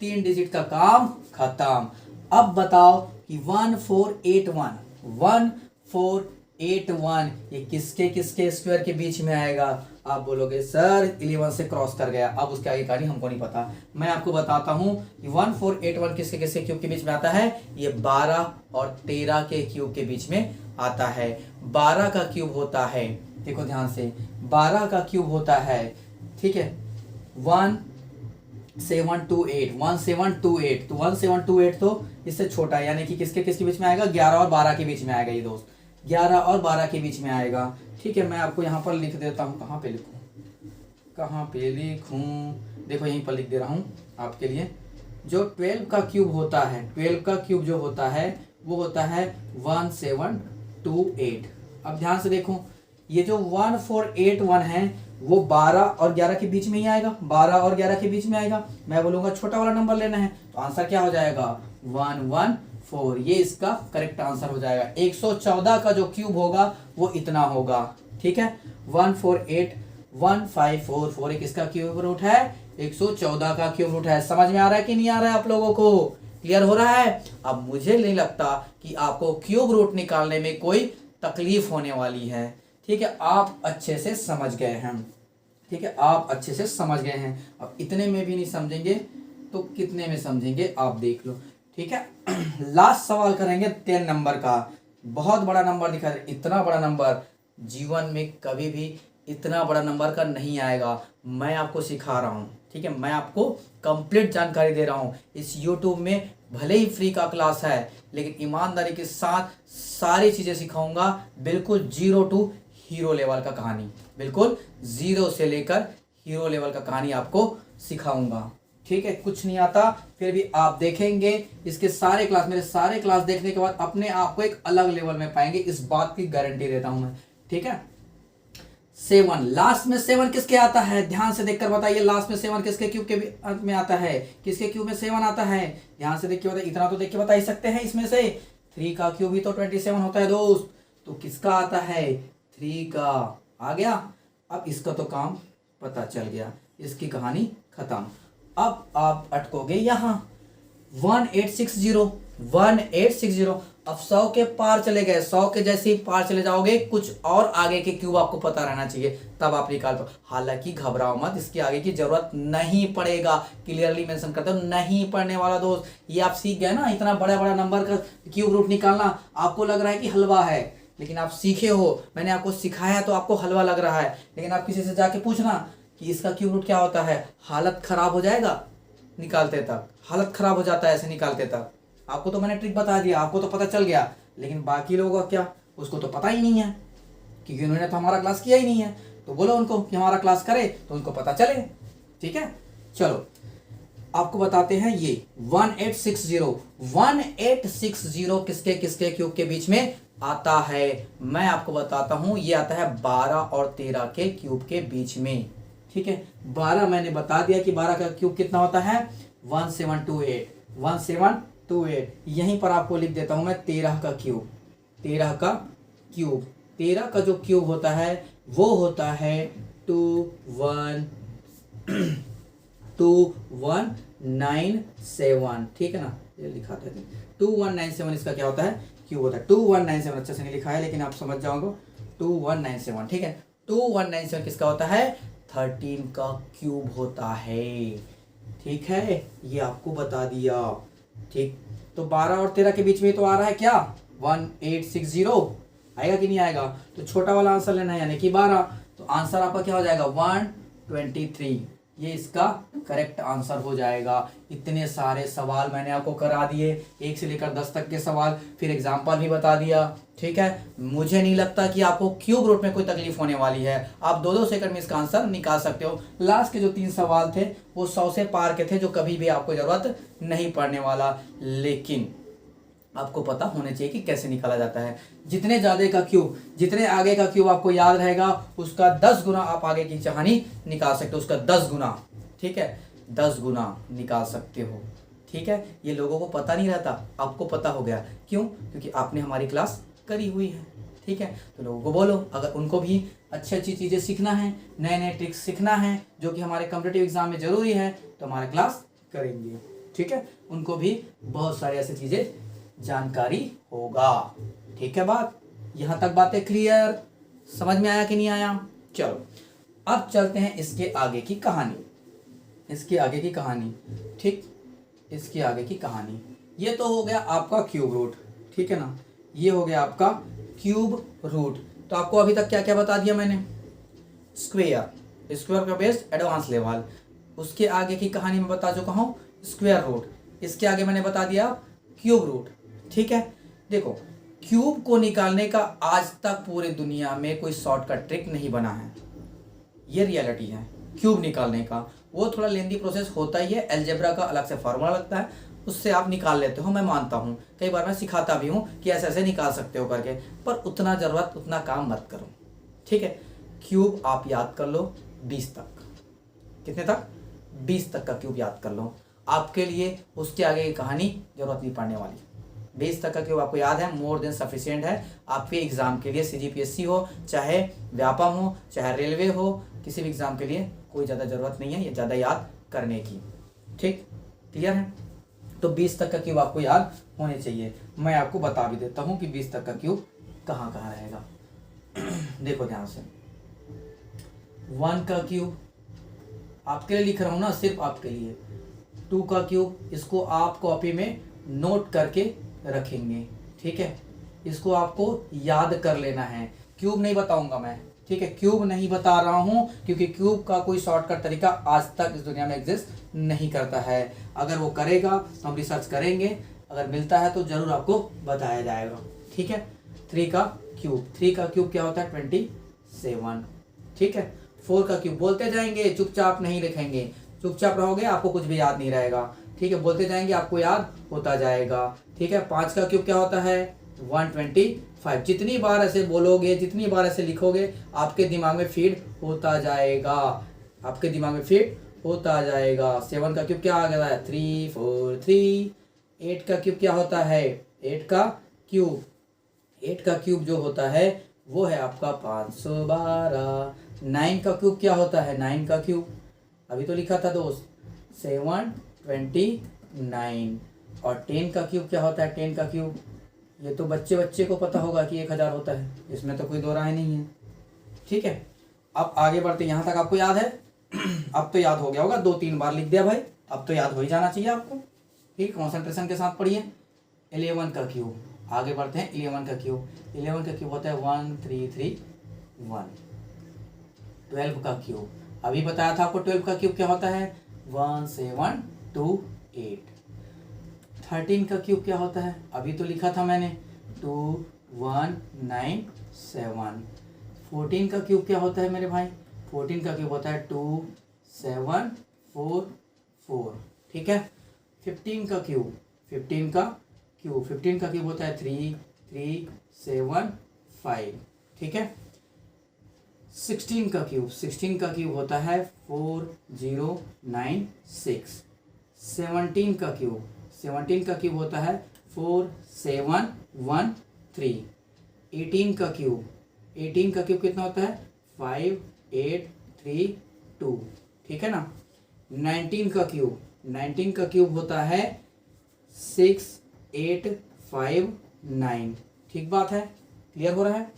3 डिजिट का काम खत्म। अब बताओ कि 1481 1481 ये किसके किसके स्क्वायर के बीच में आएगा? आप बोलोगे सर 11 से क्रॉस कर गया, अब उसके आगे कहानी हमको नहीं पता। मैं आपको बताता हूं कि 1481 किसके किसके क्यूब के बीच में आता है? ये 12 और 13 के क्यूब के बीच में आता है। 12 का क्यूब होता है, देखो ध्यान से, 12 का क्यूब होता है, ठीक है, 1728। 1728 तो 1728 तो इससे छोटा है, यानी कि किसके किसके बीच में आएगा? 11 और 12 के बीच में आएगा ये दोस्त, 11 और 12 के बीच में आएगा। ठीक है, मैं आपको यहाँ पर लिख देता हूँ। कहाँ पे लिखूँ? कहाँ पे लिखूँ? देखो यहीं पर लिख दे रहा हूँ आपके लिए। जो 12 का क्यूब होता है, 12 का क्यूब जो होता है वो होता है 1728। अब ध्यान से देखो, ये जो 1481 है वो 12 और 11 के बीच में ही आएगा। 12 और 11 के बीच में आएगा। मैं बोलूँगा छोटा वाला नंबर लेना है, तो आंसर क्या हो जाएगा? 114। ये इसका करेक्ट आंसर हो जाएगा। 114 का जो क्यूब होगा वो इतना होगा। ठीक है, 148 1544 किसका क्यूब रूट है? 114 का क्यूब रूट है। समझ में आ रहा है कि नहीं आ रहा है आप लोगों को? क्लियर हो रहा है? अब मुझे नहीं लगता कि आपको क्यूब रूट निकालने में कोई तकलीफ होने वाली है। ठीक है, आप अच्छे से समझ गए हैं। ठीक है, आप अच्छे से समझ गए हैं। अब इतने में भी नहीं समझेंगे तो कितने में समझेंगे आप देख लो। ठीक है, लास्ट सवाल करेंगे 10 नंबर का। बहुत बड़ा नंबर दिखा है, इतना बड़ा नंबर जीवन में कभी भी इतना बड़ा नंबर का नहीं आएगा। मैं आपको सिखा रहा हूँ। ठीक है, मैं आपको कंप्लीट जानकारी दे रहा हूँ। इस यूट्यूब में भले ही फ्री का क्लास है, लेकिन ईमानदारी के साथ सारी चीज़ें सिखाऊंगा। बिल्कुल 0 टू हीरो लेवल का कहानी, बिल्कुल 0 से लेकर हीरो लेवल का कहानी आपको सिखाऊंगा। ठीक है, कुछ नहीं आता फिर भी आप देखेंगे इसके सारे क्लास, मेरे सारे क्लास देखने के बाद अपने आप को एक अलग लेवल में पाएंगे, इस बात की गारंटी देता हूं मैं। ठीक है, 7 लास्ट में 7 किसके आता है? ध्यान से देखकर बताइए, लास्ट में 7 किसके क्यूब के अंत में आता है? किसके क्यूब में 7 आता है? ध्यान से देखिए, बताइए। इतना तो देख के बता ही सकते हैं इसमें से 3 का क्यूब ही तो 27 होता है दोस्त। तो किसका आता है? 3 का। आ गया? अब इसका तो काम पता चल गया, इसकी कहानी खत्म। अब आप अटकोगे यहाँ 1860। अब 100 के पार चले गए, 100 के जैसे ही पार चले जाओगे कुछ और आगे के क्यूब आपको पता रहना चाहिए, तब आप निकाल पाओ। हालांकि घबराओ मत, इसके आगे की जरूरत नहीं पड़ेगा। क्लियरली मेंशन करता हूँ, नहीं पढ़ने वाला दोस्त। ये आप सीख गए ना, इतना बड़ा बड़ा नंबर का क्यूब रूट निकालना। आपको लग रहा है कि हलवा है, लेकिन आप सीखे हो, मैंने आपको सिखाया तो आपको हलवा लग रहा है। लेकिन आप किसी से जाके पूछना कि इसका क्यूब रूट क्या होता है, हालत खराब हो जाएगा निकालते तक, हालत खराब हो जाता है ऐसे निकालते तक। आपको तो मैंने ट्रिक बता दिया, आपको तो पता चल गया, लेकिन बाकी लोगों का क्या? उसको तो पता ही नहीं है, क्योंकि उन्होंने तो हमारा क्लास किया ही नहीं है। तो बोलो उनको कि हमारा क्लास करे तो उनको पता चले। ठीक है, चलो आपको बताते हैं। ये 1860 किसके किसके क्यूब के बीच में आता है? मैं आपको बताता हूं, ये आता है 12 और 13 के क्यूब के बीच में। ठीक है, 12 मैंने बता दिया कि 12 का क्यूब कितना होता है? 1728। यहीं पर आपको लिख देता हूं मैं 13 का क्यूब। 13 का जो क्यूब होता है वो होता है 2197। ठीक है ना, ये लिखा था 2197 इसका क्या होता है? क्यूब होता है 2197। अच्छे से नहीं लिखा है लेकिन आप समझ जाओगे 2197। ठीक है, 2197 किसका होता है? 13 का क्यूब होता है। ठीक है, ये आपको बता दिया। ठीक, तो 12 और 13 के बीच में तो आ रहा है क्या? 1860 आएगा कि नहीं आएगा? तो छोटा वाला आंसर लेना है, यानी कि 12। तो आंसर आपका क्या हो जाएगा? 123। ये इसका करेक्ट आंसर हो जाएगा। इतने सारे सवाल मैंने आपको करा दिए, 1 से लेकर 10 तक के सवाल, फिर एग्जाम्पल भी बता दिया। ठीक है, मुझे नहीं लगता कि आपको क्यूब रूट में कोई तकलीफ होने वाली है। आप 2-2 सेकंड में इसका आंसर निकाल सकते हो। लास्ट के जो 3 सवाल थे वो 100 से पार के थे, जो कभी भी आपको जरूरत नहीं पड़ने वाला, लेकिन आपको पता होना चाहिए कि कैसे निकाला जाता है। जितने ज्यादा का क्यूब, जितने आगे का क्यूब आपको याद रहेगा, उसका 10 गुना आप आगे की कहानी निकाल सकते हो, उसका 10 गुना। ठीक है, 10 गुना निकाल सकते हो। ठीक है, ये लोगों को पता नहीं रहता, आपको पता हो गया। क्यों? क्योंकि आपने हमारी क्लास करी हुई है। ठीक है, तो लोगों को बोलो, अगर उनको भी अच्छी अच्छी चीज़ें सीखना है, नए नए ट्रिक्स सीखना है, जो कि हमारे कॉम्पिटिटिव एग्जाम में जरूरी है, तो हमारा क्लास करेंगे। ठीक है, उनको भी बहुत सारी ऐसी चीज़ें जानकारी होगा। ठीक है, बात यहां तक बातें क्लियर? समझ में आया कि नहीं आया? चलो अब चलते हैं इसके आगे की कहानी। ठीक, इसके आगे की कहानी। ये तो हो गया आपका क्यूब रूट। ठीक है ना, ये हो गया आपका क्यूब रूट। तो आपको अभी तक क्या क्या बता दिया मैंने? स्क्वायर का बेस्ड एडवांस लेवल। उसके आगे की कहानी में बता चुका हूं स्क्वायर रूट। इसके आगे मैंने बता दिया क्यूब रूट। ठीक है, देखो क्यूब को निकालने का आज तक पूरे दुनिया में कोई शॉर्टकट ट्रिक नहीं बना है, ये रियलिटी है। क्यूब निकालने का वो थोड़ा लेंदी प्रोसेस होता ही है, अलजेब्रा का अलग से फार्मूला लगता है, उससे आप निकाल लेते हो, मैं मानता हूँ। कई बार मैं सिखाता भी हूँ कि ऐसे ऐसे निकाल सकते हो करके, पर उतना काम मत करो। ठीक है, क्यूब आप याद कर लो 20 तक। कितने तक? 20 तक का क्यूब याद कर लो। आपके लिए उसके आगे की कहानी जरूरत नहीं पड़ने वाली। 20 तक का क्यूब आपको याद है, मोर देन सफिशिएंट है आपके एग्जाम के लिए। CGPSC हो, चाहे व्यापम हो, चाहे रेलवे हो, किसी भी एग्जाम के लिए कोई ज़्यादा ज़रूरत नहीं है ये ज़्यादा याद करने की। ठीक, क्लियर है? तो 20 तक का क्यूब आपको याद होने चाहिए। मैं आपको बता भी देता हूँ कि 20 तक का क्यूब कहाँ कहाँ रहेगा। देखो ध्यान से, 1 का क्यूब आपके लिए लिख रहा हूँ ना, सिर्फ आपके लिए। 2 का क्यूब, इसको आप कॉपी में नोट करके रखेंगे, ठीक है? इसको आपको याद कर लेना है, क्यूब नहीं बताऊंगा मैं, ठीक है? क्यूब नहीं बता रहा हूँ क्योंकि क्यूब का कोई शॉर्टकट तरीका आज तक इस दुनिया में एग्जिस्ट नहीं करता है। अगर वो करेगा तो हम रिसर्च करेंगे, अगर मिलता है तो जरूर आपको बताया जाएगा, ठीक है? 3 का क्यूब, 3 का क्यूब क्या होता है? 27, ठीक है? 4 का क्यूब बोलते जाएंगे, चुपचाप नहीं लिखेंगे, चुपचाप रहोगे आपको कुछ भी याद नहीं रहेगा, ठीक है? बोलते जाएंगे आपको याद होता जाएगा, ठीक है? 5 का क्यूब क्या होता है? 125। जितनी बार ऐसे बोलोगे, जितनी बार ऐसे लिखोगे, आपके दिमाग में फीड होता जाएगा, आपके दिमाग में फीड होता जाएगा। 7 का क्यूब क्या आ गया है? 343। 8 का क्यूब क्या होता है? 8 का क्यूब, 8 का क्यूब जो होता है वो है आपका 512। 9 का क्यूब क्या होता है? 9 का क्यूब अभी तो लिखा था दोस्त, 729। और 10 का क्यूब क्या होता है? 10 का क्यूब ये तो बच्चे को पता होगा कि 1000 होता है, इसमें तो कोई दो राय नहीं है, ठीक है? अब आगे बढ़ते, यहाँ तक आपको याद है? अब तो याद हो गया होगा, 2-3 बार लिख दिया भाई, अब तो याद हो ही जाना चाहिए आपको, ठीक? कॉन्सेंट्रेशन के साथ पढ़िए। 11 का क्यूब, आगे बढ़ते हैं। 11 का क्यूब, 11 का क्यूब होता है 1331। 12 का क्यूब अभी बताया था आपको, 12 का क्यूब क्या होता है? 1728। 13 का क्यूब क्या होता है? अभी तो लिखा था मैंने, 2197। 14 का क्यूब क्या होता है मेरे भाई? 14 का क्यूब होता है 2744, ठीक है? 15 का क्यूब, 15 का क्यूब होता है 3375, ठीक है? 16 का क्यूब होता है 4096। 17 का क्यूब होता है 4713। 18 का क्यूब कितना होता है? 5832, ठीक है ना? 19 का क्यूब होता है 6859, ठीक बात है? क्लियर हो रहा है?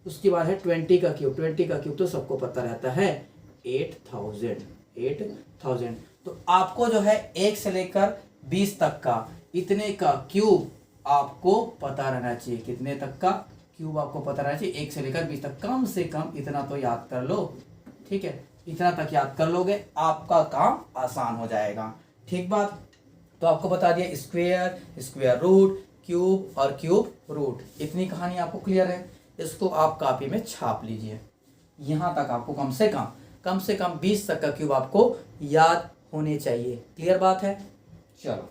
उसके बाद है 20 का क्यूब तो सबको पता रहता है, 8000। तो आपको जो है 1 से लेकर 20 तक का इतने का क्यूब आपको पता रहना चाहिए। कितने तक का क्यूब आपको पता रहना चाहिए? 1 से लेकर 20 तक, कम से कम इतना तो याद कर लो, ठीक है? इतना तक याद कर लोगे, आपका काम आसान हो जाएगा, ठीक बात? तो आपको बता दिया स्क्वायर रूट, क्यूब और क्यूब रूट, इतनी कहानी आपको क्लियर है? इसको आप कॉपी में छाप लीजिए। यहाँ तक आपको कम से कम 20 तक का क्यूब आपको याद होने चाहिए। क्लियर बात है? चलो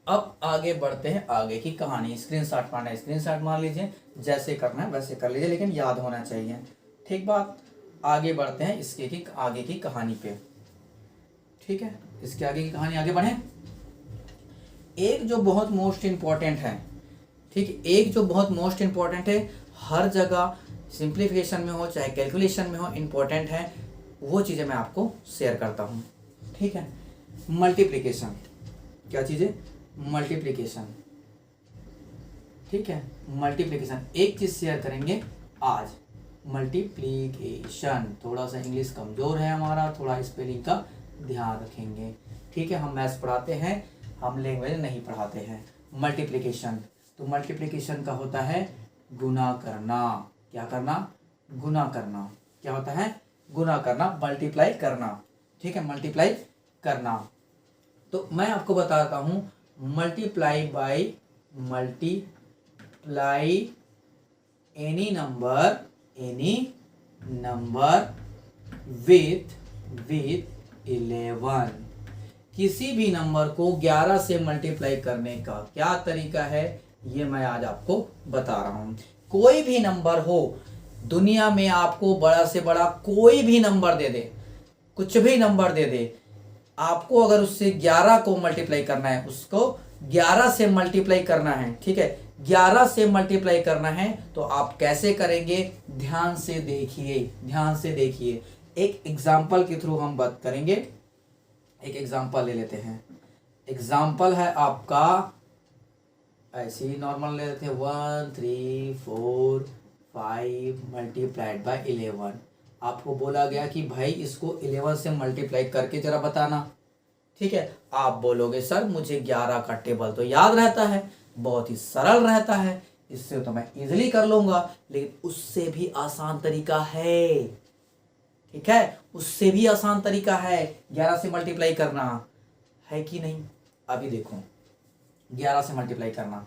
अब आगे बढ़ते हैं, आगे की कहानी। स्क्रीनशॉट मारना है, स्क्रीनशॉट मार लीजिए, जैसे करना है वैसे कर लीजिए, लेकिन याद होना चाहिए, ठीक बात? आगे बढ़ते हैं इसके आगे की कहानी पे, ठीक है? इसके आगे की कहानी आगे बढ़े। एक जो बहुत मोस्ट इम्पॉर्टेंट है, ठीक, एक जो बहुत मोस्ट इम्पॉर्टेंट है, हर जगह सिंप्लीफिकेशन में हो चाहे कैलकुलेशन में हो, इम्पॉर्टेंट है, वो चीज़ें मैं आपको शेयर करता हूँ, ठीक है? मल्टीप्लिकेशन, क्या चीज़ है? मल्टीप्लिकेशन, ठीक है? मल्टीप्लिकेशन एक चीज़ शेयर करेंगे आज, मल्टीप्लिकेशन। थोड़ा सा इंग्लिश कमज़ोर है हमारा, थोड़ा स्पेलिंग का ध्यान रखेंगे, ठीक है? हम मैथ्स पढ़ाते हैं, हम लैंग्वेज नहीं पढ़ाते हैं। मल्टीप्लिकेशन, तो मल्टीप्लिकेशन का होता है गुना करना। क्या करना? गुना करना। क्या होता है? गुना करना, मल्टीप्लाई करना, ठीक है? मल्टीप्लाई करना। तो मैं आपको बताता हूँ, मल्टीप्लाई एनी नंबर विथ 11। किसी भी नंबर को 11 से मल्टीप्लाई करने का क्या तरीका है, ये मैं आज आपको बता रहा हूँ। कोई भी नंबर हो दुनिया में, आपको बड़ा से बड़ा कोई भी नंबर दे दे, कुछ भी नंबर दे दे, आपको अगर उससे 11 को मल्टीप्लाई करना है, उसको 11 से मल्टीप्लाई करना है, ठीक है, 11 से मल्टीप्लाई करना है तो आप कैसे करेंगे, ध्यान से देखिए, ध्यान से देखिए। एक एग्जाम्पल के थ्रू हम बात करेंगे। एक एग्जाम्पल ले लेते हैं। एग्जाम्पल है आपका, ऐसे ही नॉर्मल ले लेते हैं, 1,3,4,5 मल्टीप्लाइड बाय 11। आपको बोला गया कि भाई इसको 11 से मल्टीप्लाई करके जरा बताना, ठीक है। आप बोलोगे सर मुझे 11 का टेबल तो याद रहता है, बहुत ही सरल रहता है, इससे तो मैं इजीली कर लूंगा, लेकिन उससे भी आसान तरीका है, ठीक है, उससे भी आसान तरीका है 11 से मल्टीप्लाई करना, है कि नहीं। अभी देखो 11 से मल्टीप्लाई करना,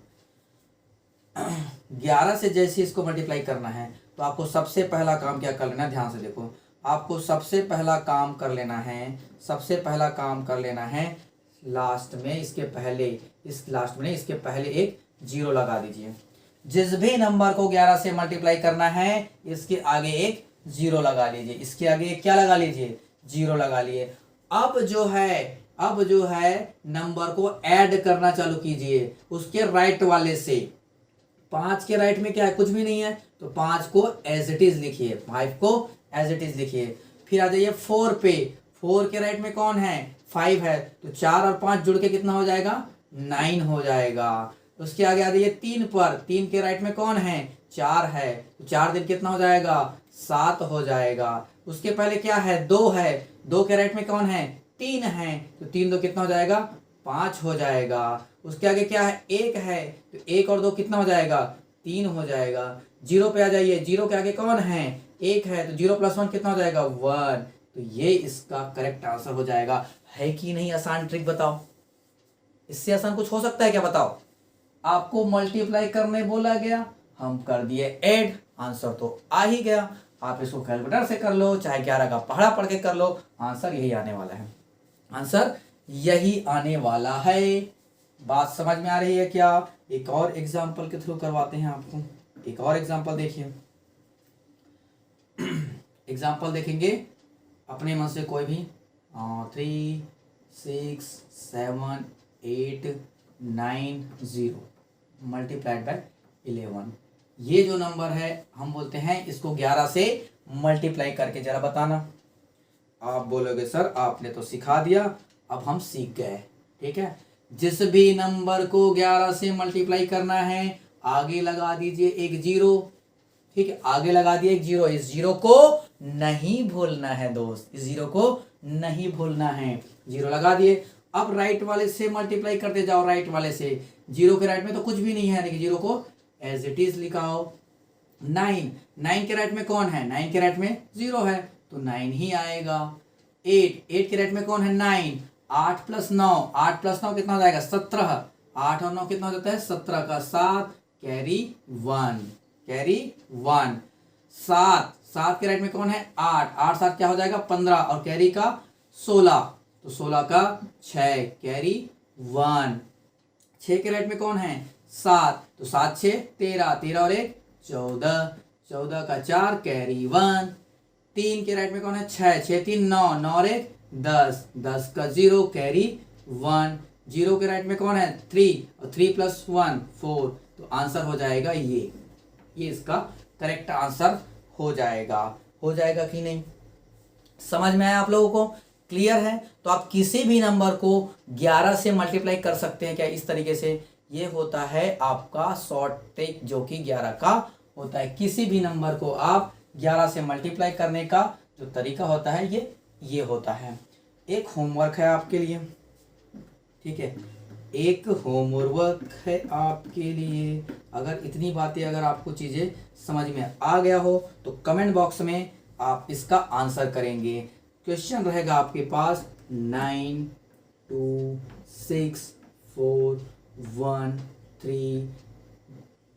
11 से जैसे इसको मल्टीप्लाई करना है तो आपको सबसे पहला काम क्या कर लेना है, ध्यान से देखो। आपको सबसे पहला काम कर लेना है, सबसे पहला काम कर लेना है, लास्ट में इसके पहले, इस लास्ट में इसके पहले एक जीरो लगा दीजिए। जिस भी नंबर को 11 से मल्टीप्लाई करना है इसके आगे एक जीरो लगा लीजिए, इसके आगे क्या लगा लीजिए, जीरो लगा लिए। अब जो है नंबर को ऐड करना चालू कीजिए उसके राइट वाले से। 5 के राइट में क्या है, कुछ भी नहीं है, तो 5 को एज इट इज लिखिए, 5 को एज इट इज लिखिए। फिर आ जाइए 4 पे, 4 के राइट में कौन है, 5 है, तो 4 और 5 जुड़ के कितना हो जाएगा, 9 हो जाएगा। उसके आगे आ जाइए 3 पर, 3 के राइट में कौन है, 4 है, तो 4 दिन कितना हो जाएगा, 7 हो जाएगा। उसके पहले क्या है, 2 है, 2 के राइट में कौन है, 3 है, तो 3 2 कितना हो जाएगा, 5 हो जाएगा। उसके आगे क्या है, 1 है, तो 1 और 2 कितना हो जाएगा, 3 हो जाएगा। 0 पे आ जाइए, 0 के आगे कौन है, 1 है, तो 0 + 1 कितना हो जाएगा, 1। तो ये इसका करेक्ट आंसर हो जाएगा। है कि नहीं आसान ट्रिक, बताओ इससे आसान कुछ हो सकता है क्या, बताओ। आपको मल्टीप्लाई करने बोला गया, हम कर दिए ऐड, आंसर तो आ ही गया। आप इसको कैलकुलेटर से कर लो, चाहे 11 का पहाड़ा पढ़ के कर लो, आंसर यही आने वाला है, आंसर यही आने वाला है। बात समझ में आ रही है क्या। एक और एग्जाम्पल के थ्रू करवाते हैं आपको, एक और एग्जाम्पल देखिए। एग्जाम्पल देखेंगे अपने मन से कोई भी, 3 6 7 8 9 0 मल्टीप्लाइड बाय 11। ये जो नंबर है हम बोलते हैं इसको 11 से मल्टीप्लाई करके जरा बताना। आप बोलोगे सर आपने तो सिखा दिया, अब हम सीख गए, ठीक है। जिस भी नंबर को 11 से मल्टीप्लाई करना है आगे लगा दीजिए एक जीरो, ठीक है, आगे लगा दिए एक जीरो। इस जीरो को नहीं भूलना है दोस्त, इस जीरो को नहीं भूलना है, जीरो लगा दिए। अब राइट वाले से मल्टीप्लाई करते जाओ, राइट वाले से। जीरो के राइट में तो कुछ भी नहीं है, लेकिन जीरो को एज इट इज लिखाओ। 9, 9 के राइट में कौन है, 9 के राइट में 0 है, तो 9 ही आएगा। 8, 8 के राइट में कौन है, 9, 8 + 9, 8 + 9 कितना हो जाएगा, 17। 8 और 9 कितना हो जाता है, 17 का 7, कैरी 1, कैरी 1। 7, 7 के राइट में कौन है, 8, 8 7 क्या हो जाएगा, 15, और कैरी का 16, तो 16 का 6, कैरी 1। 6 के राइट में कौन है, 7, तो 7 6 13, 13 और 1 14, 14 का 4, कैरी 1। 3 के राइट में कौन है, 6, 6 3 9, 9 और 1 10, 10 का 0, कैरी 1। 0 के राइट में कौन है, 3, और 3 + 1 4, तो आंसर हो जाएगा ये इसका करेक्ट आंसर हो जाएगा कि नहीं। समझ में आया आप लोगों को, क्लियर है। तो आप किसी भी नंबर को 11 से मल्टीप्लाई कर सकते हैं क्या, इस तरीके से। ये होता है आपका शॉर्ट ट्रिक जो कि 11 का होता है। किसी भी नंबर को आप 11 से मल्टीप्लाई करने का जो तरीका होता है ये होता है। एक होमवर्क है आपके लिए, ठीक है, एक होमवर्क है आपके लिए। अगर इतनी बातें, अगर आपको चीज़ें समझ में आ गया हो तो कमेंट बॉक्स में आप इसका आंसर करेंगे। क्वेश्चन रहेगा आपके पास 9 2 6 4 1 3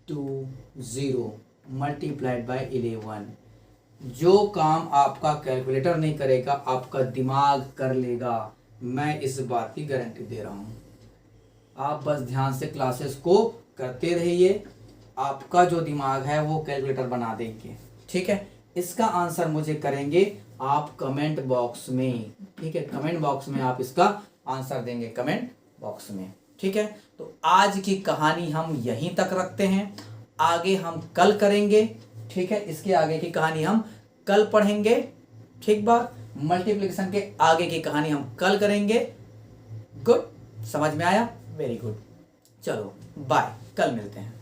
2 0 मल्टीप्लाइड बाय 11। जो काम आपका कैलकुलेटर नहीं करेगा आपका दिमाग कर लेगा, मैं इस बात की गारंटी दे रहा हूँ। आप बस ध्यान से क्लासेस को करते रहिए, आपका जो दिमाग है वो कैलकुलेटर बना देंगे, ठीक है। इसका आंसर मुझे करेंगे आप कमेंट बॉक्स में, ठीक है, कमेंट बॉक्स में आप इसका आंसर देंगे, कमेंट बॉक्स में। ठीक है, तो आज की कहानी हम यहीं तक रखते हैं, आगे हम कल करेंगे। ठीक है, इसके आगे की कहानी हम कल पढ़ेंगे। ठीक बात, मल्टीप्लिकेशन के आगे की कहानी हम कल करेंगे। गुड, समझ में आया? Very good. चलो बाय, कल मिलते हैं।